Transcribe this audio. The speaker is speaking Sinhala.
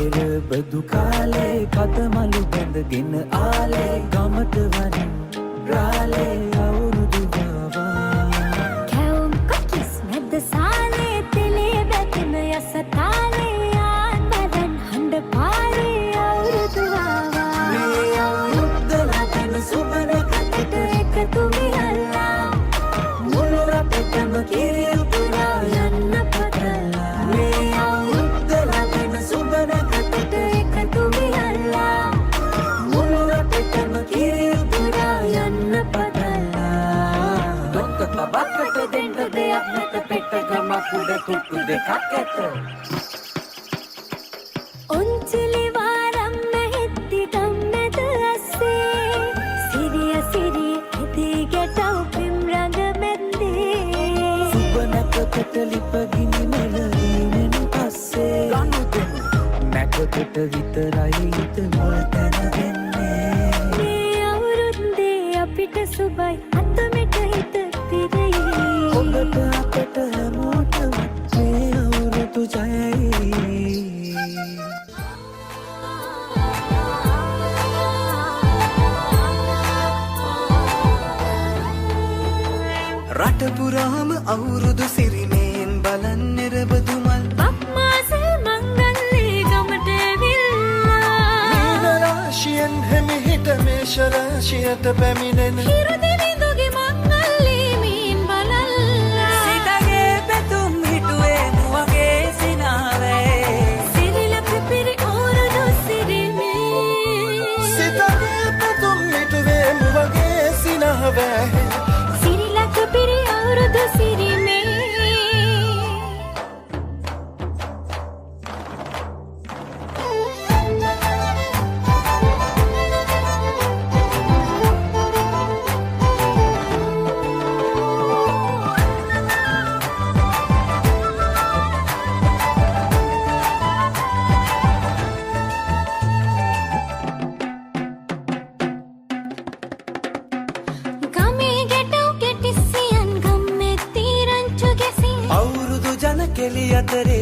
පෙර බදු කාලේ කතමලු බැඳගෙන ආලේ ගමට වරින් රාලේ අවුරුදු ගාවා කැවුම් කොකිස් මැද සාලේ තෙලේ බැතින යස තාලේ ආන් බදන් හඬ පාරේ අවුරුදු ආවා මේ අවුරුද්ද ලකින සුබන කටට එකතු වියල්ලා මුළු රටටම කිරි උතුරා යන්න පටන්ලා මේ අවුරුද්ද ලකින සුබන කටට එකතු වියල්ලා මුළු රටටම කිරි උතුරා යන්න පටන්ලා ඩොක්ක කබකට දෙන්න දෙයක් නැත පෙට්ට ගමක් උඩ තුට්ටු දෙකක් ඇත ඔන්චලි වාරම් නැහිත්ති ගම්මැද අස්සේ සිරිය සිරිය ඇදී ගැටව් පිම් රඟ මැද්දේ සුබනකකට ලිපගිනි මෙලවීමෙන් පස්සේ ගනුදෙන නැකකට විතරයි හිත මුල් තැන දෙන්නේ මේ අවුරුද්දේ අපිට සුබයි අතමෙට හිත පිරෙයි ඔබට අපට හැමෝටම මේ අවුරුදු ජයයි රට පුරාම අවුරුදු සිරිමයෙන් බලන් නිරබදු මල් බක්මාසල් මංගල්ලේ ගමට ඇවිල්ලා මීන රාශියෙන් හැමිහිට මේෂ රාශියට පැමිණෙන හිරදිවිඳුගේ මංගල්ලේ මීන් බලල්ලා සිතගේ පැතුම් හිටුවේ මුවගේ සිනාවේ සිරිලක පිරි අවුරුදු සිරිමේ සිතගේ පැතුම් හිටුවේ මුවගේ සිනාවේ සිරිලක පිරි අවුරුදු සිරිමේ ගමේ ගැටව් කෙටිසියන් ගම්මේ තීරංචු ගැසින් අවුරුදු ජන කෙලි අතරේ